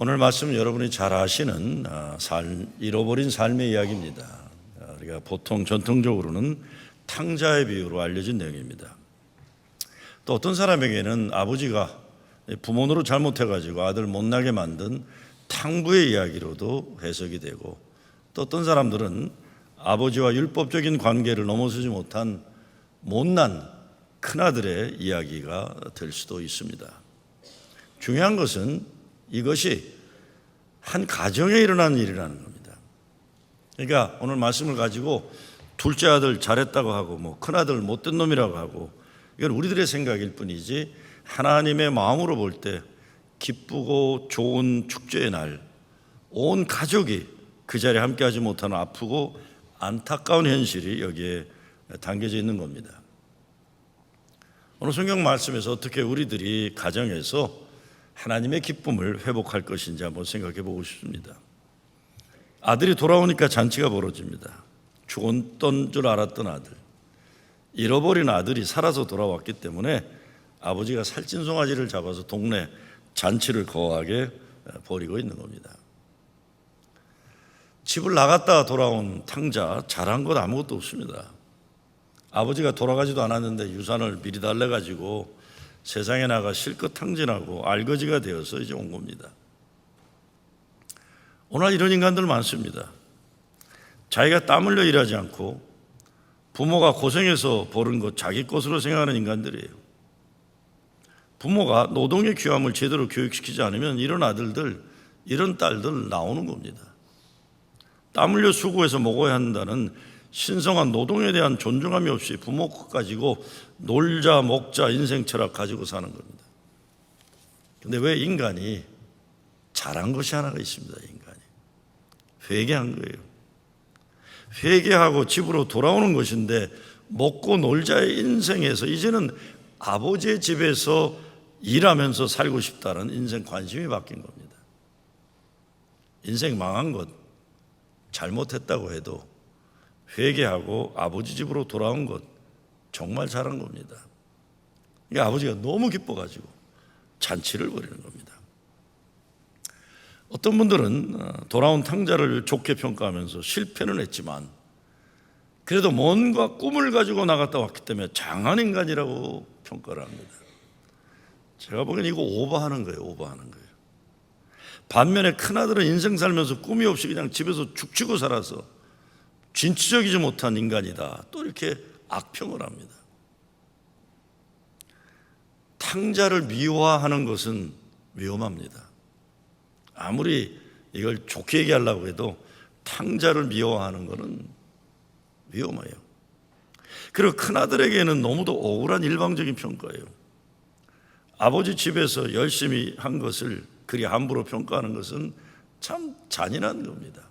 오늘 말씀 여러분이 잘 아시는 잃어버린 삶의 이야기입니다. 우리가 보통 전통적으로는 탕자의 비유로 알려진 내용입니다. 또 어떤 사람에게는 아버지가 부모노릇 잘못해가지고 아들 못나게 만든 탕부의 이야기로도 해석이 되고, 또 어떤 사람들은 아버지와 율법적인 관계를 넘어서지 못한 못난 큰아들의 이야기가 될 수도 있습니다. 중요한 것은 이것이 한 가정에 일어난 일이라는 겁니다. 그러니까 오늘 말씀을 가지고 둘째 아들 잘했다고 하고 큰아들 못된 놈이라고 하고, 이건 우리들의 생각일 뿐이지 하나님의 마음으로 볼 때 기쁘고 좋은 축제의 날 온 가족이 그 자리에 함께하지 못하는 아프고 안타까운 현실이 여기에 담겨져 있는 겁니다. 오늘 성경 말씀에서 어떻게 우리들이 가정에서 하나님의 기쁨을 회복할 것인지 한번 생각해 보고 싶습니다. 아들이 돌아오니까 잔치가 벌어집니다. 죽었던 줄 알았던 아들, 잃어버린 아들이 살아서 돌아왔기 때문에 아버지가 살찐 송아지를 잡아서 동네 잔치를 거하게 벌이고 있는 겁니다. 집을 나갔다 돌아온 탕자, 잘한 것 아무것도 없습니다. 아버지가 돌아가지도 않았는데 유산을 미리 달래가지고 세상에 나가 실컷 탕진하고 알거지가 되어서 이제 온 겁니다. 오늘 이런 인간들 많습니다. 자기가 땀 흘려 일하지 않고 부모가 고생해서 벌은 것 자기 것으로 생각하는 인간들이에요. 부모가 노동의 귀함을 제대로 교육시키지 않으면 이런 아들들, 이런 딸들 나오는 겁니다. 땀 흘려 수고해서 먹어야 한다는 신성한 노동에 대한 존중함이 없이 부모 것 가지고 놀자 먹자 인생 철학 가지고 사는 겁니다. 근데 왜 인간이 잘한 것이 하나가 있습니다. 인간이 회개한 거예요. 회개하고 집으로 돌아오는 것인데, 먹고 놀자의 인생에서 이제는 아버지의 집에서 일하면서 살고 싶다는 인생 관심이 바뀐 겁니다. 인생 망한 것, 잘못했다고 해도 회개하고 아버지 집으로 돌아온 것 정말 잘한 겁니다. 그러니까 아버지가 너무 기뻐가지고 잔치를 벌이는 겁니다. 어떤 분들은 돌아온 탕자를 좋게 평가하면서 실패는 했지만 그래도 뭔가 꿈을 가지고 나갔다 왔기 때문에 장한 인간이라고 평가를 합니다. 제가 보기엔 이거 오버하는 거예요. 반면에 큰아들은 인생 살면서 꿈이 없이 그냥 집에서 죽치고 살아서 진취적이지 못한 인간이다, 또 이렇게 악평을 합니다. 탕자를 미화하는 것은 위험합니다. 아무리 이걸 좋게 얘기하려고 해도 탕자를 미화하는 것은 위험해요. 그리고 큰아들에게는 너무도 억울한 일방적인 평가예요. 아버지 집에서 열심히 한 것을 그리 함부로 평가하는 것은 참 잔인한 겁니다.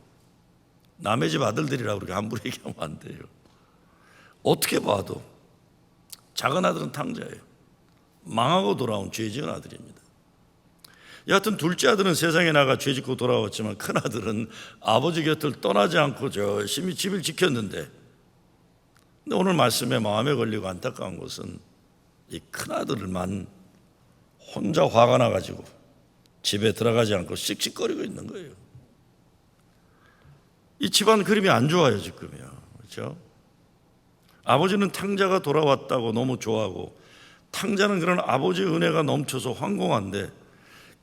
남의 집 아들들이라고 그렇게 함부로 얘기하면 안 돼요. 어떻게 봐도 작은 아들은 탕자예요. 망하고 돌아온 죄 지은 아들입니다. 여하튼 둘째 아들은 세상에 나가 죄 짓고 돌아왔지만 큰 아들은 아버지 곁을 떠나지 않고 열심히 집을 지켰는데, 근데 오늘 말씀에 마음에 걸리고 안타까운 것은 이 큰 아들만 혼자 화가 나가지고 집에 들어가지 않고 씩씩거리고 있는 거예요. 이 집안 그림이 안 좋아요, 지금요. 그렇죠? 아버지는 탕자가 돌아왔다고 너무 좋아하고, 탕자는 그런 아버지의 은혜가 넘쳐서 황공한데,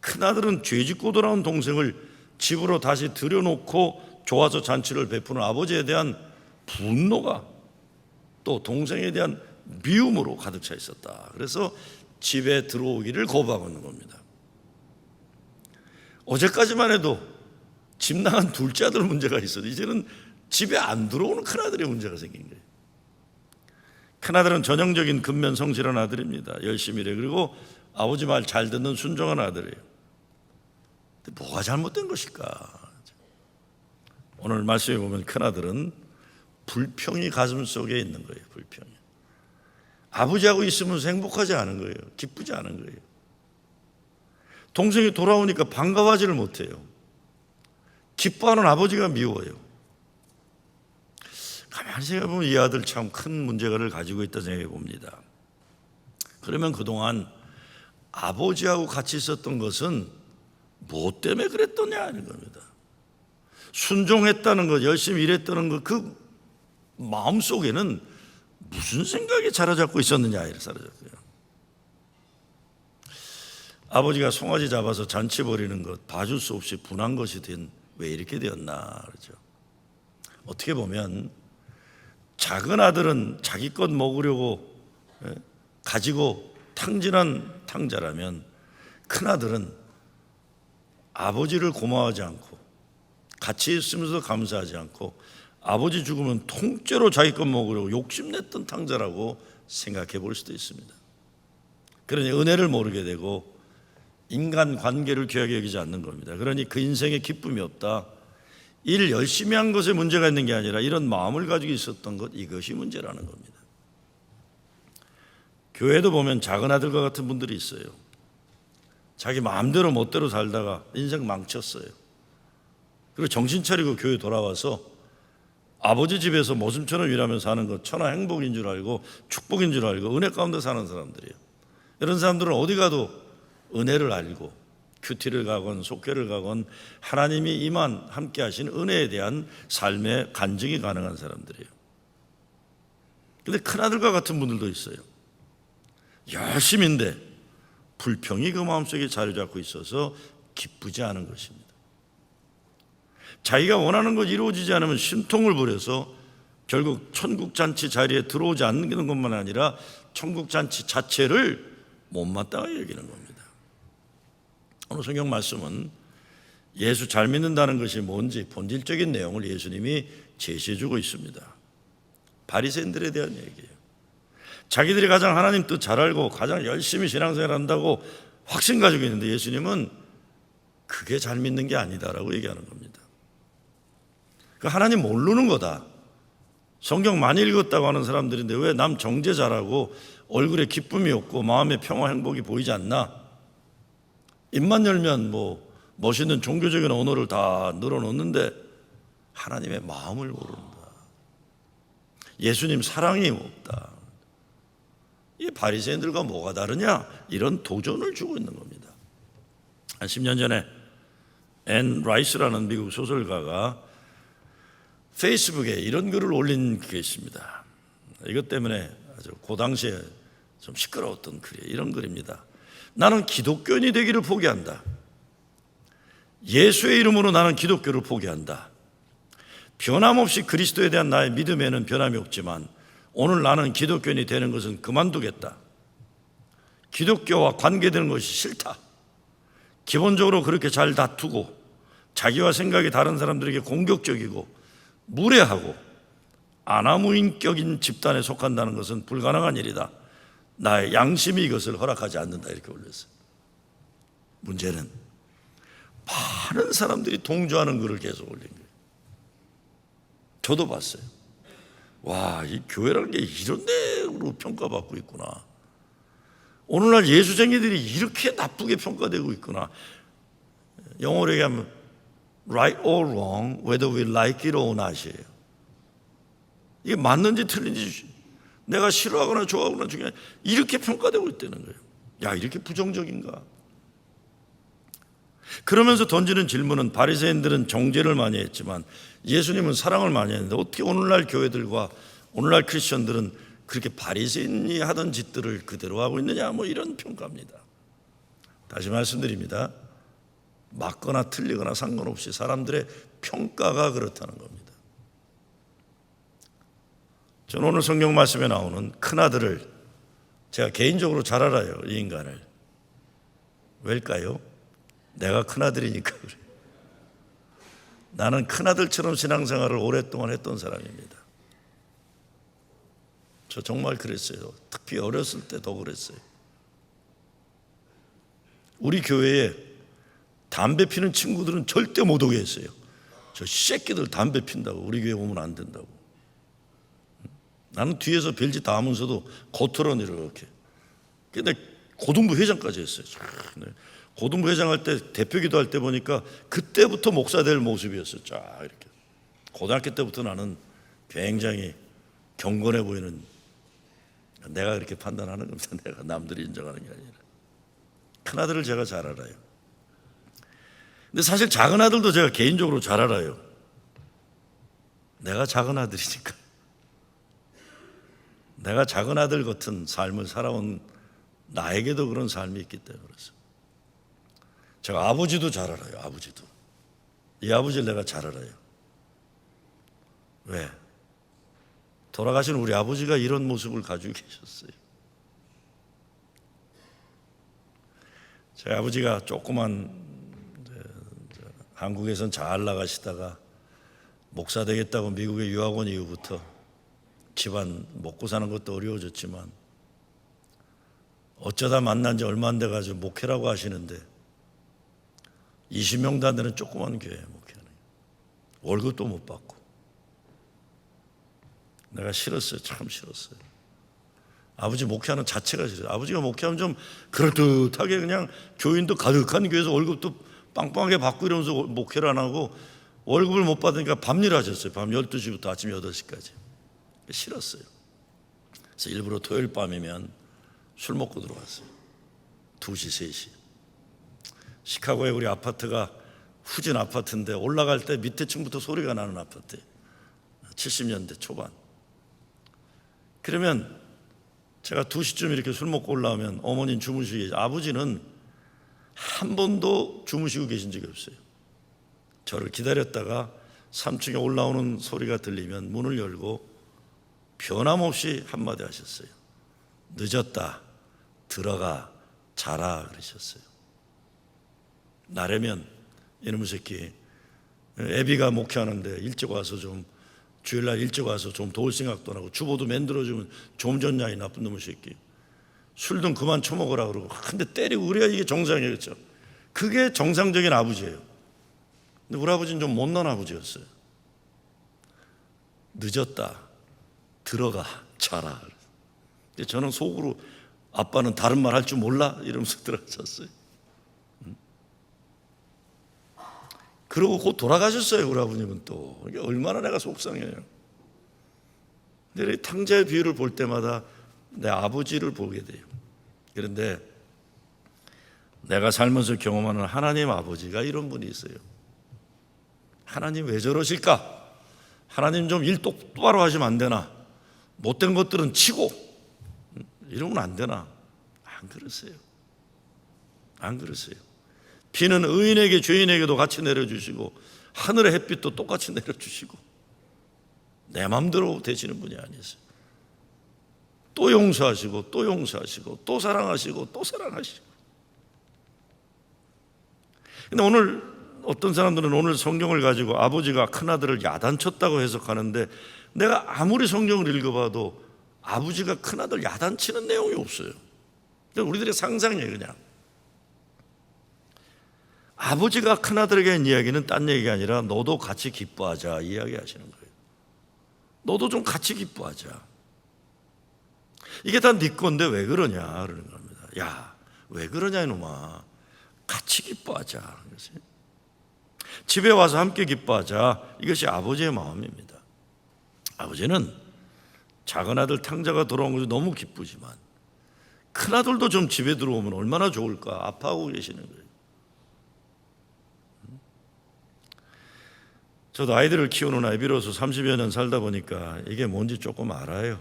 큰아들은 죄짓고 돌아온 동생을 집으로 다시 들여놓고 좋아서 잔치를 베푸는 아버지에 대한 분노가 또 동생에 대한 미움으로 가득 차 있었다. 그래서 집에 들어오기를 거부하고 있는 겁니다. 어제까지만 해도 집 나간 둘째 아들 문제가 있어도 이제는 집에 안 들어오는 큰아들의 문제가 생긴 거예요. 큰아들은 전형적인 근면 성실한 아들입니다. 열심히 일해. 그리고 아버지 말 잘 듣는 순종한 아들이에요. 근데 뭐가 잘못된 것일까? 오늘 말씀에 보면 큰아들은 불평이 가슴 속에 있는 거예요. 불평이. 아버지하고 있으면서 행복하지 않은 거예요. 기쁘지 않은 거예요. 동생이 돌아오니까 반가워하지를 못해요. 기뻐하는 아버지가 미워요. 가만히 생각해보면 이 아들 참 큰 문제를 가지고 있다 생각해 봅니다. 그러면 그동안 아버지하고 같이 있었던 것은 뭐 때문에 그랬더냐 하는 겁니다. 순종했다는 것, 열심히 일했다는 것, 그 마음속에는 무슨 생각이 자리 잡고 있었느냐 이렇게 사라졌고요. 아버지가 송아지 잡아서 잔치 벌이는 것 봐줄 수 없이 분한 것이 왜 이렇게 되었나 그러죠. 어떻게 보면 작은 아들은 자기 것 먹으려고 가지고 탕진한 탕자라면 큰 아들은 아버지를 고마워하지 않고 같이 있으면서 감사하지 않고 아버지 죽으면 통째로 자기 것 먹으려고 욕심냈던 탕자라고 생각해 볼 수도 있습니다. 그러니 은혜를 모르게 되고 인간 관계를 귀하게 여기지 않는 겁니다. 그러니 그 인생에 기쁨이 없다. 일 열심히 한 것에 문제가 있는 게 아니라 이런 마음을 가지고 있었던 것, 이것이 문제라는 겁니다. 교회도 보면 작은 아들과 같은 분들이 있어요. 자기 마음대로 멋대로 살다가 인생 망쳤어요. 그리고 정신 차리고 교회 돌아와서 아버지 집에서 모습처럼 일하면서 사는 것 천하 행복인 줄 알고 축복인 줄 알고 은혜 가운데 사는 사람들이에요. 이런 사람들은 어디 가도 은혜를 알고 큐티를 가건 속회를 가건 하나님이 이만 함께 하신 은혜에 대한 삶의 간증이 가능한 사람들이에요. 그런데 큰아들과 같은 분들도 있어요. 열심인데 불평이 그 마음속에 자리 잡고 있어서 기쁘지 않은 것입니다. 자기가 원하는 것 이루어지지 않으면 심통을 부려서 결국 천국잔치 자리에 들어오지 않는 것만 아니라 천국잔치 자체를 못마땅하게 여기는 겁니다. 오늘 성경 말씀은 예수 잘 믿는다는 것이 뭔지 본질적인 내용을 예수님이 제시해 주고 있습니다. 바리새인들에 대한 얘기예요. 자기들이 가장 하나님 뜻 잘 알고 가장 열심히 신앙생활 한다고 확신 가지고 있는데 예수님은 그게 잘 믿는 게 아니다라고 얘기하는 겁니다. 하나님 모르는 거다. 성경 많이 읽었다고 하는 사람들인데 왜 남 정죄 잘하고 얼굴에 기쁨이 없고 마음의 평화 행복이 보이지 않나? 입만 열면 멋있는 종교적인 언어를 다 늘어놓는데 하나님의 마음을 모른다. 예수님 사랑이 없다. 이 바리새인들과 뭐가 다르냐? 이런 도전을 주고 있는 겁니다. 한 10년 전에 앤 라이스라는 미국 소설가가 페이스북에 이런 글을 올린 게 있습니다. 이것 때문에 아주 그 당시에 좀 시끄러웠던 글이에요. 이런 글입니다. 나는 기독교인이 되기를 포기한다. 예수의 이름으로 나는 기독교를 포기한다. 변함없이 그리스도에 대한 나의 믿음에는 변함이 없지만 오늘 나는 기독교인이 되는 것은 그만두겠다. 기독교와 관계되는 것이 싫다. 기본적으로 그렇게 잘 다투고 자기와 생각이 다른 사람들에게 공격적이고 무례하고 아나무인격인 집단에 속한다는 것은 불가능한 일이다. 나의 양심이 이것을 허락하지 않는다. 이렇게 올렸어요. 문제는 많은 사람들이 동조하는 글을 계속 올린 거예요. 저도 봤어요. 와, 이 교회라는 게 이런 데로 평가받고 있구나. 오늘날 예수쟁이들이 이렇게 나쁘게 평가되고 있구나. 영어로 얘기하면 right or wrong, whether we like it or not이에요. 이게 맞는지 틀린지 내가 싫어하거나 좋아하거나 중요한 이렇게 평가되고 있다는 거예요. 야, 이렇게 부정적인가? 그러면서 던지는 질문은 바리새인들은 정죄를 많이 했지만 예수님은 사랑을 많이 했는데 어떻게 오늘날 교회들과 오늘날 크리스천들은 그렇게 바리새인이 하던 짓들을 그대로 하고 있느냐? 이런 평가입니다. 다시 말씀드립니다. 맞거나 틀리거나 상관없이 사람들의 평가가 그렇다는 겁니다. 저는 오늘 성경 말씀에 나오는 큰아들을 제가 개인적으로 잘 알아요. 이 인간을. 왜일까요? 내가 큰아들이니까 그래요. 나는 큰아들처럼 신앙생활을 오랫동안 했던 사람입니다. 저 정말 그랬어요. 특히 어렸을 때 더 그랬어요. 우리 교회에 담배 피는 친구들은 절대 못 오게 했어요. 저 새끼들 담배 핀다고 우리 교회 오면 안 된다고. 나는 뒤에서 별짓 다 하면서도 겉으로는 이렇게. 근데 고등부 회장까지 했어요. 고등부 회장 할 때 대표 기도할 때 보니까 그때부터 목사 될 모습이었어요. 쫙 이렇게. 고등학교 때부터 나는 굉장히 경건해 보이는, 내가 그렇게 판단하는 겁니다. 내가 남들이 인정하는 게 아니라. 큰아들을 제가 잘 알아요. 근데 사실 작은 아들도 제가 개인적으로 잘 알아요. 내가 작은 아들이니까. 내가 작은 아들 같은 삶을 살아온 나에게도 그런 삶이 있기 때문에 그렇습니다. 제가 아버지도 잘 알아요. 아버지도. 이 아버지를 내가 잘 알아요. 왜? 돌아가신 우리 아버지가 이런 모습을 가지고 계셨어요. 제 아버지가 조그만 한국에선 잘 나가시다가 목사 되겠다고 미국에 유학 온 이후부터 집안 먹고 사는 것도 어려워졌지만 어쩌다 만난 지 얼마 안 돼가지고 목회라고 하시는데 20명도 안 되는 조그만 교회 목회하는 월급도 못 받고 내가 싫었어요. 참 싫었어요. 아버지 목회하는 자체가 싫어요. 아버지가 목회하면 좀 그럴듯하게 그냥 교인도 가득한 교회에서 월급도 빵빵하게 받고 이러면서 목회를 안 하고 월급을 못 받으니까 밤일 하셨어요. 밤 12시부터 아침 8시까지. 싫었어요. 그래서 일부러 토요일 밤이면 술 먹고 들어왔어요. 2시, 3시. 시카고에 우리 아파트가 후진 아파트인데 올라갈 때 밑에 층부터 소리가 나는 아파트예요. 70년대 초반. 그러면 제가 2시쯤 이렇게 술 먹고 올라오면 어머니는 주무시고 계시고 아버지는 한 번도 주무시고 계신 적이 없어요. 저를 기다렸다가 3층에 올라오는 소리가 들리면 문을 열고 변함없이 한마디 하셨어요. 늦었다. 들어가 자라 그러셨어요. 나라면 이놈의 새끼 애비가 목회하는데 일찍 와서 좀 주일날 일찍 와서 좀 도울 생각도 안 하고 주보도 만들어주면 좀 줬냐 이 나쁜 놈의 새끼. 술 좀 그만 처먹으라 그러고 근데 때리고 그래야 이게 정상이에요. 그렇죠? 그게 정상적인 아버지예요. 근데 우리 아버지는 좀 못난 아버지였어요. 늦었다. 들어가 자라. 근데 저는 속으로 아빠는 다른 말 할 줄 몰라? 이러면서 들어갔었어요. 그러고 곧 돌아가셨어요. 우리 아버님은 또. 이게 얼마나 내가 속상해요. 근데 탕자의 비유를 볼 때마다 내 아버지를 보게 돼요. 그런데 내가 살면서 경험하는 하나님 아버지가 이런 분이 있어요. 하나님 왜 저러실까? 하나님 좀 일 똑바로 하시면 안 되나? 못된 것들은 치고 이러면 안 되나? 안 그러세요. 안 그러세요. 비는 의인에게 죄인에게도 같이 내려주시고 하늘의 햇빛도 똑같이 내려주시고 내 마음대로 되시는 분이 아니세요. 또 용서하시고 또 용서하시고 또 사랑하시고 또 사랑하시고. 근데 오늘 어떤 사람들은 오늘 성경을 가지고 아버지가 큰아들을 야단쳤다고 해석하는데 내가 아무리 성경을 읽어봐도 아버지가 큰아들 야단치는 내용이 없어요. 우리들의 상상이에요. 그냥 아버지가 큰아들에게 한 이야기는 딴 얘기가 아니라 너도 같이 기뻐하자 이야기하시는 거예요. 너도 좀 같이 기뻐하자. 이게 다 네 건데 왜 그러냐 그러는 겁니다. 야, 왜 그러냐 이놈아. 같이 기뻐하자. 집에 와서 함께 기뻐하자. 이것이 아버지의 마음입니다. 아버지는 작은 아들 탕자가 돌아온 것이 너무 기쁘지만 큰아들도 좀 집에 들어오면 얼마나 좋을까. 아파하고 계시는 거예요. 저도 아이들을 키우는 아이비로서 30여 년 살다 보니까 이게 뭔지 조금 알아요.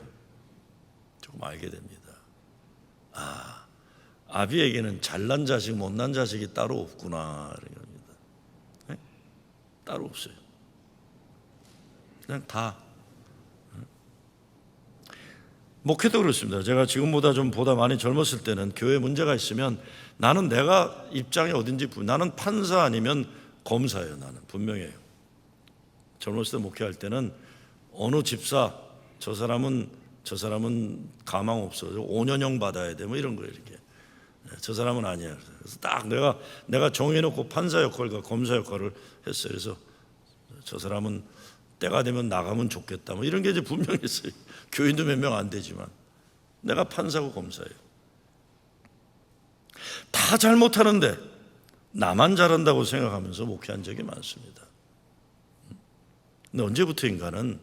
조금 알게 됩니다. 아비에게는 잘난 자식, 못난 자식이 따로 없구나 이런 겁니다. 네? 따로 없어요. 그냥 다. 목회도 그렇습니다. 제가 지금보다 좀 보다 많이 젊었을 때는 교회에 문제가 있으면 나는 내가 입장이 어딘지 나는 판사 아니면 검사예요. 나는 분명해요. 젊었을 때 목회할 때는 어느 집사 저 사람은 가망 없어 5년형 받아야 돼 뭐 이런 거예요. 이렇게 저 사람은 아니야. 그래서 딱 내가 정해놓고 판사 역할과 검사 역할을 했어요. 그래서 저 사람은 때가 되면 나가면 좋겠다 뭐 이런 게 이제 분명했어요. 교인도 몇 명 안 되지만 내가 판사고 검사예요. 다 잘못하는데 나만 잘한다고 생각하면서 목회한 적이 많습니다. 근데 언제부터인가는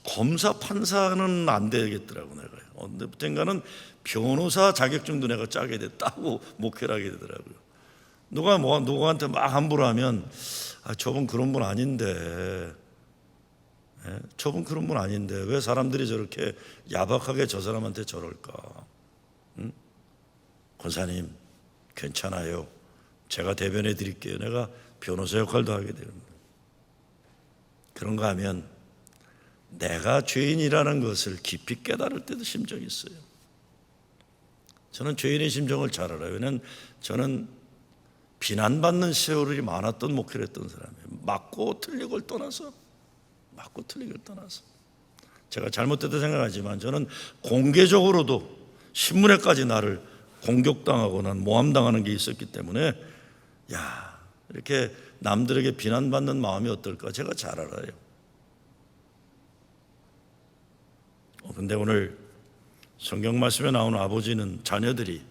검사 판사는 안 되겠더라고 내가. 언제부터인가는 변호사 자격증도 내가 짜게 됐다고 목회를 하게 되더라고요. 누구한테 막 함부로 하면 저분 그런 분 아닌데, 저분 그런 분 아닌데 왜 사람들이 저렇게 야박하게 저 사람한테 저럴까? 권사님 괜찮아요. 제가 대변해 드릴게요. 내가 변호사 역할도 하게 됩니다. 그런가 하면 내가 죄인이라는 것을 깊이 깨달을 때도 심정이 있어요. 저는 죄인의 심정을 잘 알아요. 왜냐하면 저는 비난받는 세월이 많았던 목회를 했던 사람이에요. 맞고 틀리고를 떠나서 제가 잘못됐다 생각하지만 저는 공개적으로도 신문에까지 나를 공격당하고 난 모함당하는 게 있었기 때문에 이렇게 남들에게 비난받는 마음이 어떨까 제가 잘 알아요. 근데 오늘 성경 말씀에 나오는 아버지는 자녀들이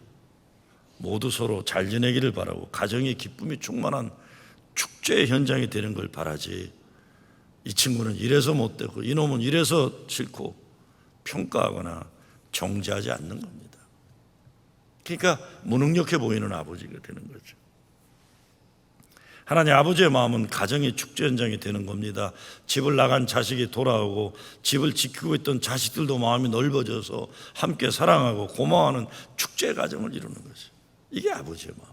모두 서로 잘 지내기를 바라고 가정의 기쁨이 충만한 축제의 현장이 되는 걸 바라지, 이 친구는 이래서 못되고 이놈은 이래서 싫고 평가하거나 정죄하지 않는 겁니다. 그러니까 무능력해 보이는 아버지가 되는 거죠. 하나님 아버지의 마음은 가정의 축제 현장이 되는 겁니다. 집을 나간 자식이 돌아오고 집을 지키고 있던 자식들도 마음이 넓어져서 함께 사랑하고 고마워하는 축제 가정을 이루는 거죠. 이게 아버지의 마음.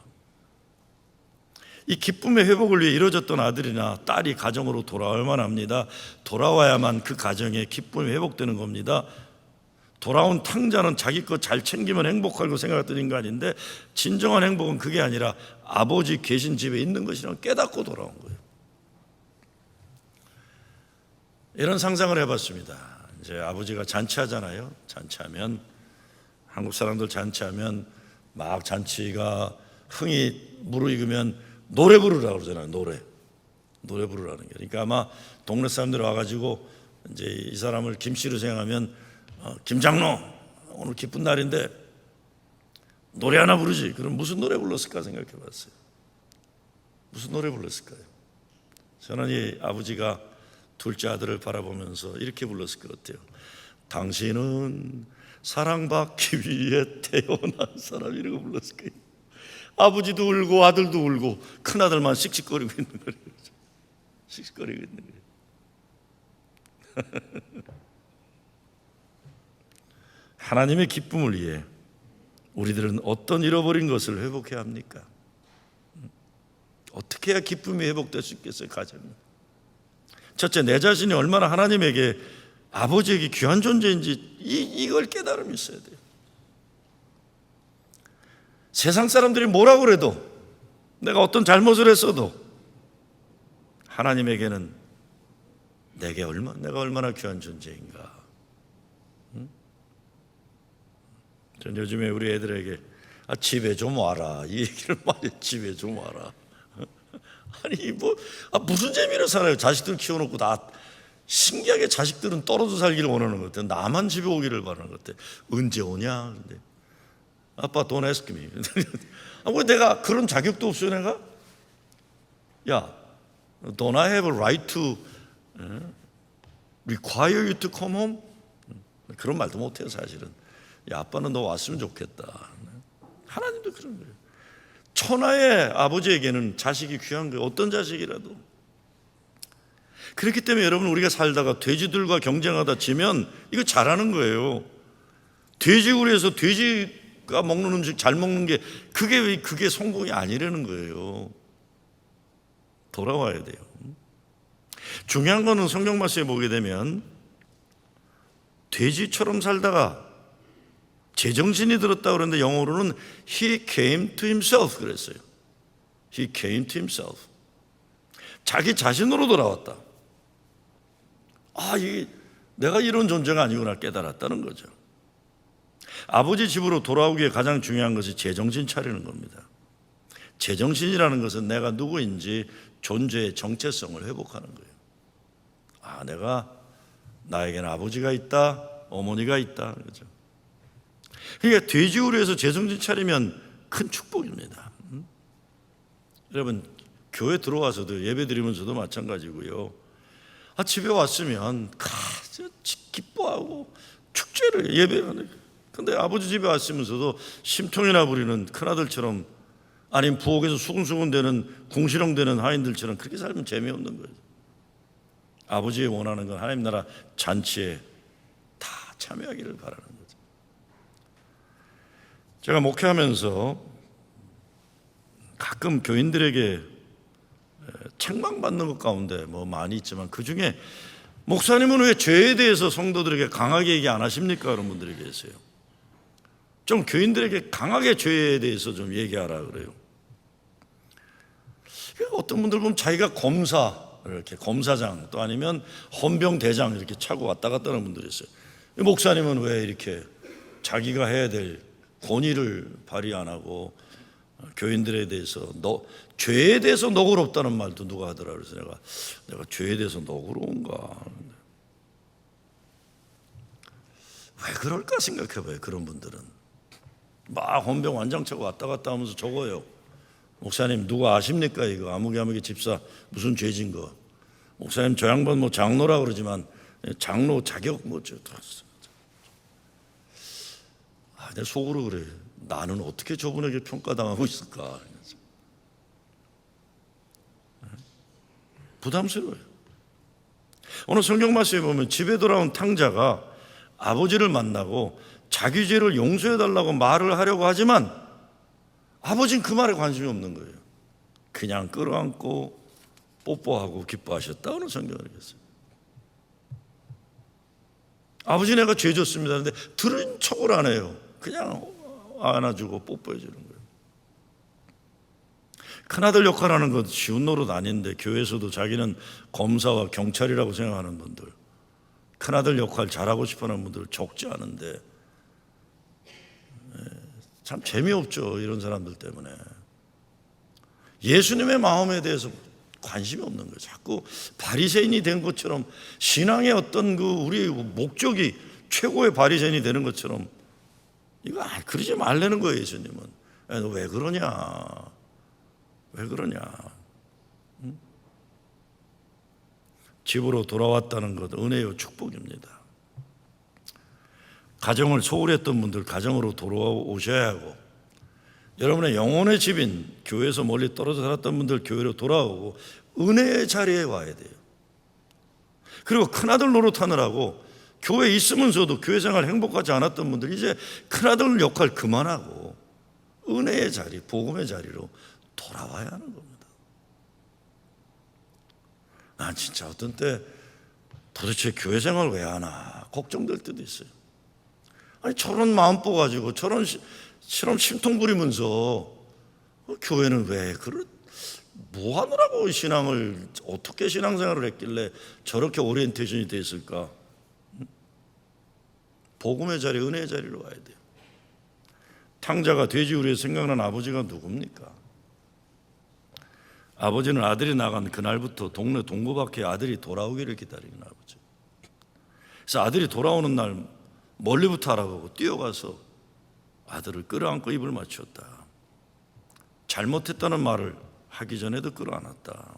이 기쁨의 회복을 위해 이루어졌던 아들이나 딸이 가정으로 돌아올만 합니다. 돌아와야만 그 가정의 기쁨이 회복되는 겁니다. 돌아온 탕자는 자기 것 잘 챙기면 행복하고 생각했던 인간인데 진정한 행복은 그게 아니라 아버지 계신 집에 있는 것이라고 깨닫고 돌아온 거예요. 이런 상상을 해봤습니다. 이제 아버지가 잔치하잖아요. 잔치하면 한국 사람들 잔치하면 막 잔치가 흥이 무르익으면 노래 부르라고 그러잖아요. 노래 부르라는 게. 그러니까 아마 동네 사람들이 와가지고 이제 이 사람을 김씨로 생각하면 김장로 오늘 기쁜 날인데 노래 하나 부르지. 그럼 무슨 노래 불렀을까 생각해 봤어요. 무슨 노래 불렀을까요? 저는 이 아버지가 둘째 아들을 바라보면서 이렇게 불렀을 것 같아요. 당신은 사랑받기 위해 태어난 사람, 이라고 불렀을 거예요. 아버지도 울고 아들도 울고 큰아들만 씩씩거리고 있는 거예요. 씩씩거리고 있는 거예요. 하나님의 기쁨을 위해 우리들은 어떤 잃어버린 것을 회복해야 합니까? 어떻게 해야 기쁨이 회복될 수 있겠어요? 가정은. 첫째, 내 자신이 얼마나 하나님에게 아버지에게 귀한 존재인지 이걸 깨달음이 있어야 돼요. 세상 사람들이 뭐라고 그래도 내가 어떤 잘못을 했어도 하나님에게는 내가 얼마나 귀한 존재인가. 전 요즘에 우리 애들에게 집에 좀 와라 이 얘기를 많이 해요. 집에 좀 와라. 아니 무슨 재미로 살아요. 자식들 키워놓고 다 신기하게 자식들은 떨어져 살기를 원하는 것 같아요. 나만 집에 오기를 바라는 것 같아요. 언제 오냐? 근데 아빠 don't ask me. 왜 내가 그런 자격도 없어요 내가? 야, don't I have a right to require you to come home? 그런 말도 못해요 사실은. 야, 아빠는 너 왔으면 좋겠다. 하나님도 그런 거예요. 천하의 아버지에게는 자식이 귀한 거예요. 어떤 자식이라도. 그렇기 때문에 여러분, 우리가 살다가 돼지들과 경쟁하다 지면 이거 잘하는 거예요. 돼지우리에서 돼지가 먹는 음식 잘 먹는 게 그게 성공이 아니라는 거예요. 돌아와야 돼요. 중요한 거는 성경 말씀에 보게 되면 돼지처럼 살다가 제정신이 들었다 그러는데 영어로는 He came to himself 그랬어요. He came to himself. 자기 자신으로 돌아왔다. 내가 이런 존재가 아니구나 깨달았다는 거죠. 아버지 집으로 돌아오기에 가장 중요한 것이 제정신 차리는 겁니다. 제정신이라는 것은 내가 누구인지 존재의 정체성을 회복하는 거예요. 나에게는 아버지가 있다, 어머니가 있다. 그렇죠? 그러니까 돼지우리에서 제정신 차리면 큰 축복입니다. 여러분, 교회 들어와서도 예배 드리면서도 마찬가지고요. 집에 왔으면 기뻐하고 축제를 예배하는. 근데 아버지 집에 왔으면서도 심통이나 부리는 큰아들처럼 아니면 부엌에서 수근수근대는 궁시렁대는 하인들처럼 그렇게 살면 재미없는 거예요. 아버지의 원하는 건 하나님 나라 잔치에 다 참여하기를 바라는 거죠. 제가 목회하면서 가끔 교인들에게 책망받는 것 가운데 뭐 많이 있지만, 그 중에 목사님은 왜 죄에 대해서 성도들에게 강하게 얘기 안 하십니까? 그런 분들이 계세요. 좀 교인들에게 강하게 죄에 대해서 좀 얘기하라 그래요. 어떤 분들 보면 자기가 검사, 이렇게 검사장 또 아니면 헌병대장 이렇게 차고 왔다 갔다 하는 분들이 있어요. 목사님은 왜 이렇게 자기가 해야 될 권위를 발휘 안 하고 교인들에 대해서 죄에 대해서 너그럽다는 말도 누가 하더라. 그래서 내가 죄에 대해서 너그러운가, 왜 그럴까 생각해봐요. 그런 분들은 막 헌병 완장차고 왔다 갔다 하면서 적어요. 목사님 누가 아십니까? 이거 아무개 집사 무슨 죄진 거. 목사님 저 양반 뭐 장로라 그러지만 장로 자격 뭐죠. 내 속으로 그래. 나는 어떻게 저분에게 평가당하고 있을까? 부담스러워요. 오늘 성경 말씀에 보면 집에 돌아온 탕자가 아버지를 만나고 자기 죄를 용서해달라고 말을 하려고 하지만 아버지는 그 말에 관심이 없는 거예요. 그냥 끌어안고 뽀뽀하고 기뻐하셨다. 오늘 성경을 읽었어요. 아버지 내가 죄 졌습니다. 근데 들은 척을 안 해요. 그냥 안아주고 뽀뽀해 주는 거예요. 큰아들 역할하는 건 쉬운 노릇 아닌데, 교회에서도 자기는 검사와 경찰이라고 생각하는 분들, 큰아들 역할 잘하고 싶어하는 분들 적지 않은데 참 재미없죠. 이런 사람들 때문에 예수님의 마음에 대해서 관심이 없는 거예요. 자꾸 바리새인이 된 것처럼, 신앙의 어떤 우리 목적이 최고의 바리새인이 되는 것처럼 이거 그러지 말라는 거예요. 예수님은 너 왜 그러냐, 왜 그러냐. 집으로 돌아왔다는 것 은혜요 축복입니다. 가정을 소홀히 했던 분들 가정으로 돌아오셔야 하고, 여러분의 영혼의 집인 교회에서 멀리 떨어져 살았던 분들 교회로 돌아오고 은혜의 자리에 와야 돼요. 그리고 큰아들 노릇하느라고 교회에 있으면서도 교회 생활 행복하지 않았던 분들, 이제 큰아들 역할 그만하고 은혜의 자리, 복음의 자리로 돌아와야 하는 겁니다. 난 진짜 어떤 때 도대체 교회 생활 왜 하나 걱정될 때도 있어요. 아니 저런 마음 뽑아가지고 저런 심통 부리면서 교회는 왜 뭐 하느라고 신앙을, 어떻게 신앙생활을 했길래 저렇게 오리엔테이션이 돼 있을까? 복음의 자리, 은혜의 자리로 와야 돼요. 탕자가 돼지우리에 생각난 아버지가 누굽니까? 아버지는 아들이 나간 그날부터 동네 동구밖에 아들이 돌아오기를 기다리는 아버지. 그래서 아들이 돌아오는 날 멀리부터 알아보고 뛰어가서 아들을 끌어안고 입을 맞추었다. 잘못했다는 말을 하기 전에도 끌어안았다.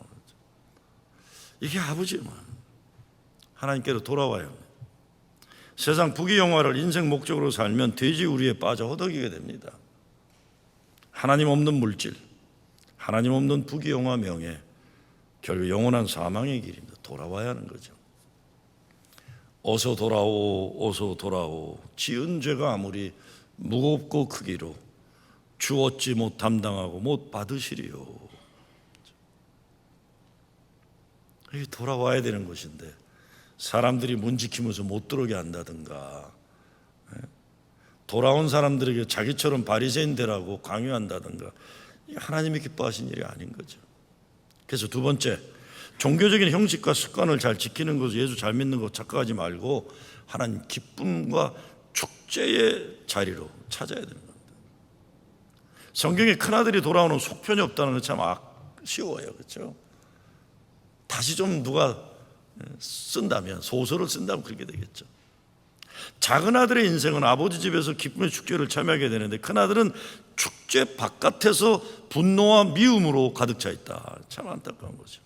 이게 아버지만 하나님께로 돌아와야 합니다. 세상 부귀영화를 인생 목적으로 살면 돼지우리에 빠져 허덕이게 됩니다. 하나님 없는 물질, 하나님 없는 부귀영화, 명예, 결국 영원한 사망의 길입니다. 돌아와야 하는 거죠. 어서 돌아오, 어서 돌아오. 지은 죄가 아무리 무겁고 크기로 주 얻지 못 담당하고 못 받으시리요. 이게 돌아와야 되는 것인데 사람들이 문 지키면서 못 들어오게 한다든가, 돌아온 사람들에게 자기처럼 바리새인 되라고 강요한다든가, 이게 하나님이 기뻐하신 일이 아닌 거죠. 그래서 두 번째, 종교적인 형식과 습관을 잘 지키는 것, 예수 잘 믿는 것 착각하지 말고 하나님 기쁨과 축제의 자리로 찾아야 되는 겁니다. 성경에 큰아들이 돌아오는 속편이 없다는 건 참 쉬워요. 그렇죠? 다시 좀 누가 쓴다면, 소설을 쓴다면 그렇게 되겠죠. 작은 아들의 인생은 아버지 집에서 기쁨의 축제를 참여하게 되는데, 큰아들은 축제 바깥에서 분노와 미움으로 가득 차 있다. 참 안타까운 거죠.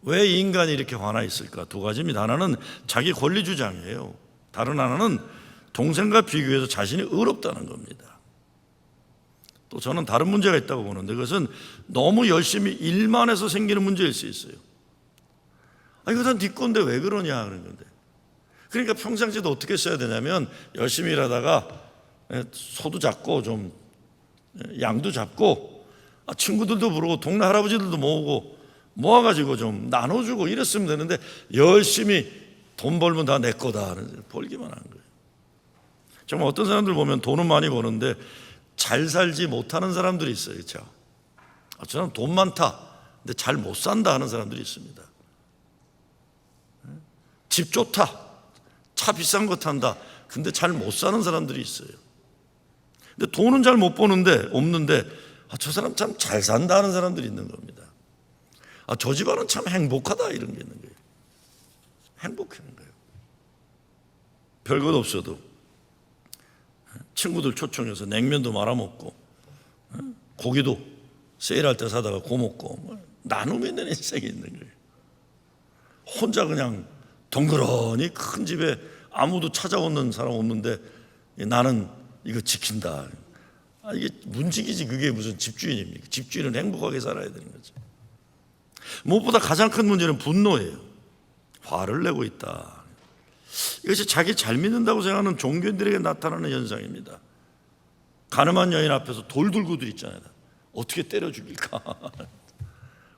왜 이 인간이 이렇게 화나 있을까? 두 가지입니다. 하나는 자기 권리 주장이에요. 다른 하나는 동생과 비교해서 자신이 의롭다는 겁니다. 또 저는 다른 문제가 있다고 보는데, 그것은 너무 열심히 일만 해서 생기는 문제일 수 있어요. 이거 다 네 건데 왜 그러냐 그런 건데. 그러니까 평상시에도 어떻게 써야 되냐면, 열심히 일하다가 소도 잡고 좀 양도 잡고 친구들도 부르고 동네 할아버지들도 모으고 모아가지고 좀 나눠주고 이랬으면 되는데, 열심히 돈 벌면 다 내 거다 벌기만 하는 거예요. 정말 어떤 사람들 보면 돈은 많이 버는데 잘 살지 못하는 사람들이 있어요. 그렇죠? 저는 돈 많다 근데 잘 못 산다 하는 사람들이 있습니다. 집 좋다, 차 비싼 거 탄다, 근데 잘 못 사는 사람들이 있어요. 근데 돈은 잘 못 버는데 없는데 저 사람 참 잘 산다 하는 사람들이 있는 겁니다. 저 집안은 참 행복하다 이런 게 있는 거예요. 행복한 거예요. 별것 없어도 친구들 초청해서 냉면도 말아먹고 고기도 세일할 때 사다가 구워먹고 나눔이 있는 인생이 있는 거예요. 혼자 그냥 덩그러니 큰 집에 아무도 찾아오는 사람 없는데 나는 이거 지킨다. 이게 문직이지, 그게 무슨 집주인입니까? 집주인은 행복하게 살아야 되는 거죠. 무엇보다 가장 큰 문제는 분노예요. 화를 내고 있다. 이것이 자기 잘 믿는다고 생각하는 종교인들에게 나타나는 현상입니다. 가늠한 여인 앞에서 돌 들고들 있잖아요. 어떻게 때려 죽일까?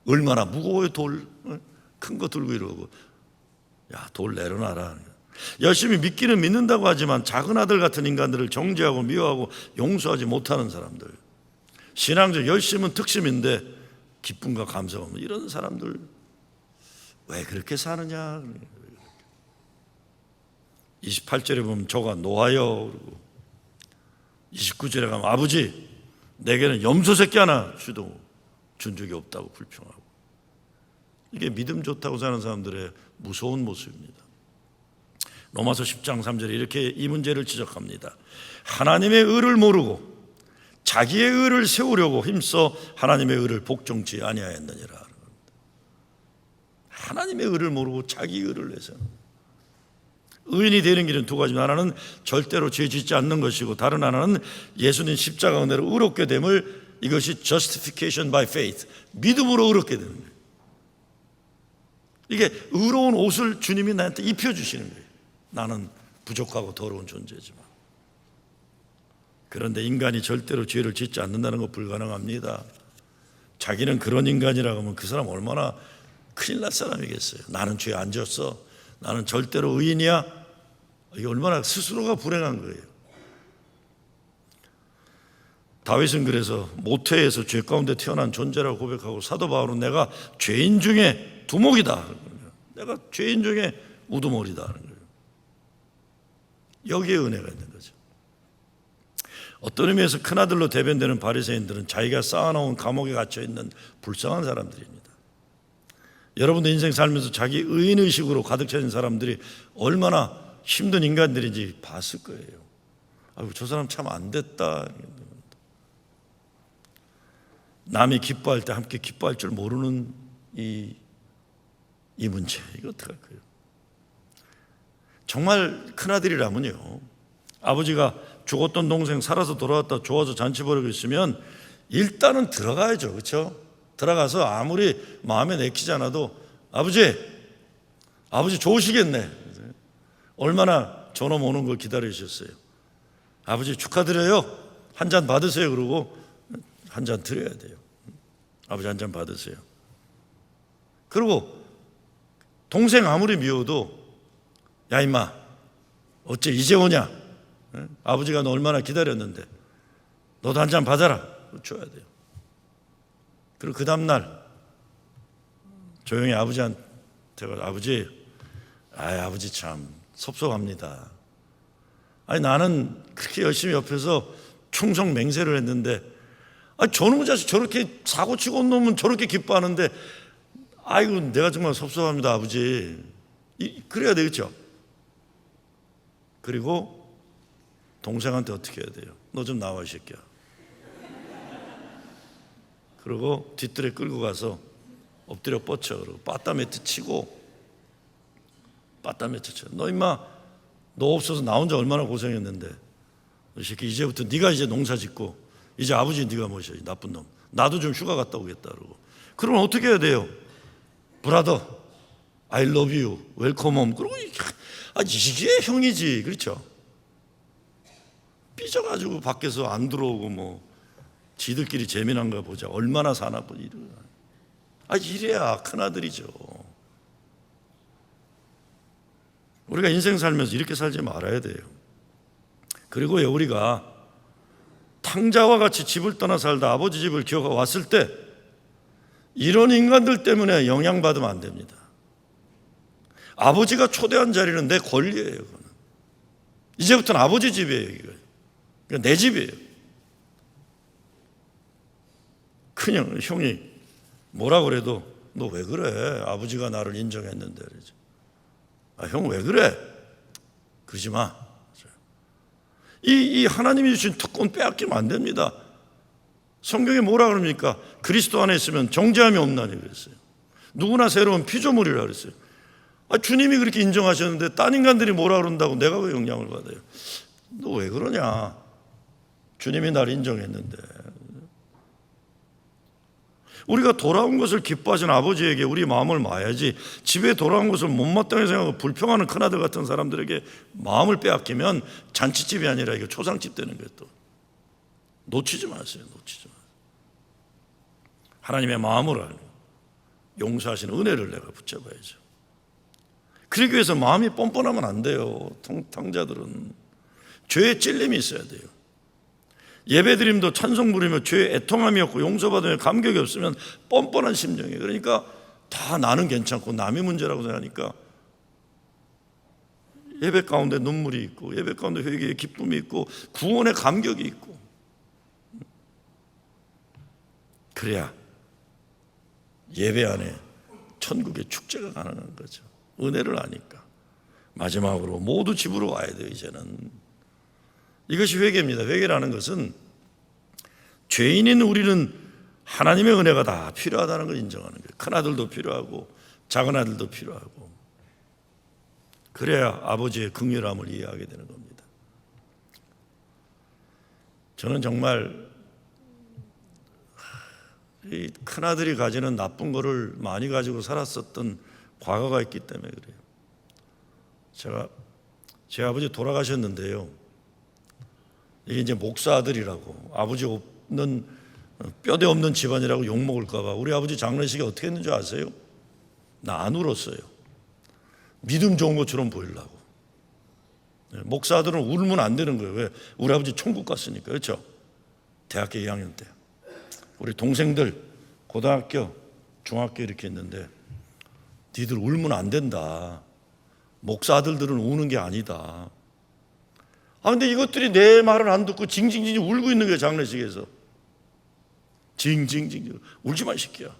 얼마나 무거워요, 돌. 큰 거 들고 이러고. 야, 돌 내려놔라. 열심히 믿기는 믿는다고 하지만 작은 아들 같은 인간들을 정죄하고 미워하고 용서하지 못하는 사람들. 신앙적 열심은 특심인데 기쁨과 감사가 없는 이런 사람들 왜 그렇게 사느냐. 28절에 보면 저가 놓아요 그러고, 29절에 가면 아버지 내게는 염소 새끼 하나 주도 준 적이 없다고 불평하고. 이게 믿음 좋다고 사는 사람들의 무서운 모습입니다. 로마서 10장 3절에 이렇게 이 문제를 지적합니다. 하나님의 의를 모르고 자기의 의를 세우려고 힘써 하나님의 의를 복종치 아니하였느니라. 하나님의 의를 모르고 자기 의를 내서. 의인이 되는 길은 두 가지입니다. 하나는 절대로 죄 짓지 않는 것이고, 다른 하나는 예수님 십자가 은혜로 의롭게 됨을, 이것이 justification by faith, 믿음으로 의롭게 되는 거예요. 이게 의로운 옷을 주님이 나한테 입혀주시는 거예요. 나는 부족하고 더러운 존재지만. 그런데 인간이 절대로 죄를 짓지 않는다는 건 불가능합니다. 자기는 그런 인간이라고 하면 그 사람 얼마나 큰일 날 사람이겠어요. 나는 죄 안 지었어, 나는 절대로 의인이야. 이게 얼마나 스스로가 불행한 거예요. 다윗은 그래서 모태에서 죄 가운데 태어난 존재라고 고백하고, 사도 바울은 내가 죄인 중에 두목이다, 내가 죄인 중에 우두머리다 하는 거예요. 여기에 은혜가 있는 거죠. 어떤 의미에서 큰아들로 대변되는 바리새인들은 자기가 쌓아놓은 감옥에 갇혀있는 불쌍한 사람들입니다. 여러분도 인생 살면서 자기 의인의식으로 가득 차진 사람들이 얼마나 힘든 인간들인지 봤을 거예요. 아이고, 저 사람 참 안 됐다. 남이 기뻐할 때 함께 기뻐할 줄 모르는 이 문제, 이거 어떡할 거예요? 정말 큰아들이라면요, 아버지가 죽었던 동생 살아서 돌아왔다 좋아서 잔치 벌이고 있으면 일단은 들어가야죠. 그렇죠? 들어가서 아무리 마음에 내키지 않아도 아버지 좋으시겠네, 얼마나 저놈 오는 걸 기다리셨어요. 아버지 축하드려요, 한 잔 받으세요. 그러고 한 잔 드려야 돼요. 아버지 한 잔 받으세요. 그리고 동생 아무리 미워도 야 임마 어째 이제 오냐, 아버지가 너 얼마나 기다렸는데 너도 한 잔 받아라, 줘야 돼요. 그리고 그 다음날 조용히 아버지한테 가서 아버지 참 섭섭합니다. 아니 나는 그렇게 열심히 옆에서 충성 맹세를 했는데 저놈의 자식 저렇게 사고치고 온 놈은 저렇게 기뻐하는데 아이고 내가 정말 섭섭합니다 아버지. 그래야 되겠죠. 그리고 동생한테 어떻게 해야 돼요? 너 좀 나와 이 새끼야. 그리고 뒷뜰에 끌고 가서 엎드려 뻗쳐. 그리고 빠따 매트 치고 빠따 매트 쳐. 너 임마 너 없어서 나 혼자 얼마나 고생했는데 이 새끼 이제부터 네가 이제 농사 짓고 이제 아버지 네가 모셔야지, 나쁜 놈. 나도 좀 휴가 갔다 오겠다 그러고. 그러면 어떻게 해야 돼요? 브라더, I love you, welcome home. 그러고 이게 형이지, 그렇죠? 삐져가지고 밖에서 안 들어오고 뭐 지들끼리 재미난가 보자, 얼마나 사나 보지. 이래야 큰아들이죠. 우리가 인생 살면서 이렇게 살지 말아야 돼요. 그리고요, 우리가 탕자와 같이 집을 떠나 살다 아버지 집을 기어가 왔을 때 이런 인간들 때문에 영향받으면 안 됩니다. 아버지가 초대한 자리는 내 권리예요. 그거는. 이제부터는 아버지 집이에요. 이거. 그러니까 내 집이에요. 그냥 형이 뭐라 그래도 너 왜 그래? 아버지가 나를 인정했는데. 형 왜 그래? 그러지 마. 이 하나님이 주신 특권 빼앗기면 안 됩니다. 성경에 뭐라 그럽니까? 그리스도 안에 있으면 정죄함이 없나니 그랬어요. 누구나 새로운 피조물이라 그랬어요. 주님이 그렇게 인정하셨는데 딴 인간들이 뭐라 그런다고 내가 왜 영향을 받아요? 너 왜 그러냐? 주님이 나를 인정했는데. 우리가 돌아온 것을 기뻐하시는 아버지에게 우리 마음을 마야지, 집에 돌아온 것을 못마땅하게 생각하고 불평하는 큰아들 같은 사람들에게 마음을 빼앗기면 잔치집이 아니라 이거 초상집 되는 거예요. 또 놓치지 마세요. 놓치지 마세요. 하나님의 마음을 알고 용서하시는 은혜를 내가 붙잡아야죠. 그러기 위해서 마음이 뻔뻔하면 안 돼요. 탕자들은 죄에 찔림이 있어야 돼요. 예배드림도 찬송 부르며 죄에 애통함이 없고 용서받으며 감격이 없으면 뻔뻔한 심정이에요. 그러니까 다 나는 괜찮고 남의 문제라고 생각하니까 예배 가운데 눈물이 있고 예배 가운데 회개의 기쁨이 있고 구원의 감격이 있고, 그래야 예배 안에 천국의 축제가 가능한 거죠. 은혜를 아니까. 마지막으로 모두 집으로 와야 돼요. 이제는 이것이 회개입니다. 회개라는 것은 죄인인 우리는 하나님의 은혜가 다 필요하다는 걸 인정하는 거예요. 큰아들도 필요하고 작은아들도 필요하고, 그래야 아버지의 긍휼함을 이해하게 되는 겁니다. 저는 정말 이 큰아들이 가지는 나쁜 거를 많이 가지고 살았었던 과거가 있기 때문에 그래요. 제 아버지 돌아가셨는데요, 이게 이제 목사 아들이라고, 아버지 없는 뼈대 없는 집안이라고 욕먹을까 봐 우리 아버지 장례식에 어떻게 했는지 아세요? 나 안 울었어요. 믿음 좋은 것처럼 보이려고. 목사 아들은 울면 안 되는 거예요. 왜? 우리 아버지 천국 갔으니까. 그렇죠? 대학교 2학년 때 우리 동생들 고등학교 중학교 이렇게 있는데 니들 울면 안 된다. 목사 아들들은 우는 게 아니다. 근데 이것들이 내 말을 안 듣고 징징징 울고 있는 거예요. 장례식에서 징징징. 울지 마 이 새끼야.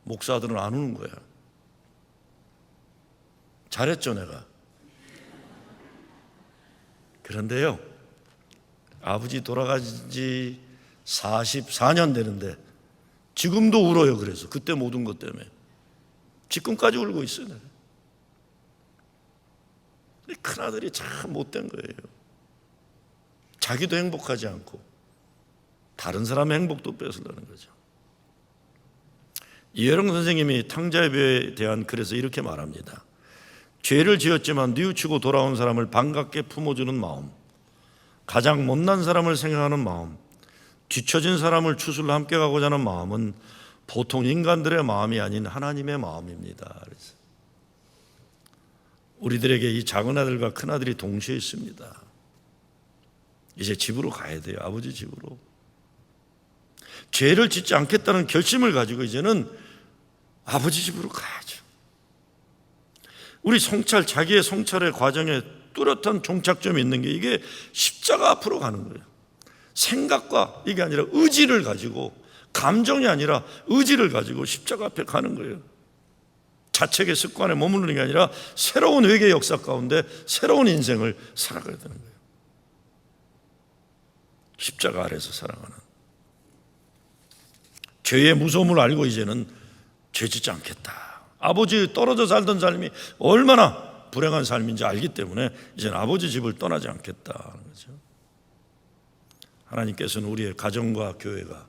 목사들은 안 우는 거야. 잘했죠 내가. 그런데요, 아버지 돌아가신 지 44년 되는데 지금도 울어요. 그래서 그때 모든 것 때문에 지금까지 울고 있어요. 큰아들이 참 못된 거예요. 자기도 행복하지 않고 다른 사람의 행복도 뺏으려는 거죠. 이혜령 선생님이 탕자의 배에 대한 글에서 이렇게 말합니다. 죄를 지었지만 뉘우치고 돌아온 사람을 반갑게 품어주는 마음, 가장 못난 사람을 생각하는 마음, 뒤처진 사람을 추슬러 함께 가고자 하는 마음은 보통 인간들의 마음이 아닌 하나님의 마음입니다. 그래서 우리들에게 이 작은 아들과 큰 아들이 동시에 있습니다. 이제 집으로 가야 돼요. 아버지 집으로. 죄를 짓지 않겠다는 결심을 가지고 이제는 아버지 집으로 가야죠. 우리 성찰, 자기의 성찰의 과정에 뚜렷한 종착점이 있는 게 이게 십자가 앞으로 가는 거예요. 생각과 이게 아니라 의지를 가지고, 감정이 아니라 의지를 가지고 십자가 앞에 가는 거예요. 자책의 습관에 머무르는 게 아니라 새로운 회개의 역사 가운데 새로운 인생을 살아가야 되는 거예요. 십자가 아래서 살아가는, 죄의 무서움을 알고 이제는 죄 짓지 않겠다. 아버지 떨어져 살던 삶이 얼마나 불행한 삶인지 알기 때문에 이제는 아버지 집을 떠나지 않겠다는 거죠. 하나님께서는 우리의 가정과 교회가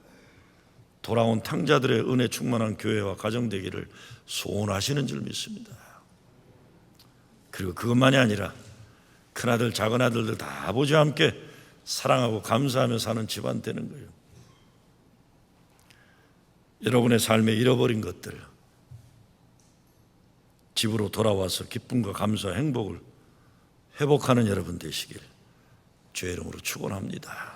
돌아온 탕자들의 은혜 충만한 교회와 가정 되기를 소원하시는 줄 믿습니다. 그리고 그것만이 아니라 큰아들 작은아들들 다 아버지와 함께 사랑하고 감사하며 사는 집안 되는 거예요. 여러분의 삶에 잃어버린 것들 집으로 돌아와서 기쁨과 감사와 행복을 회복하는 여러분 되시길 주의 이름으로 축원합니다.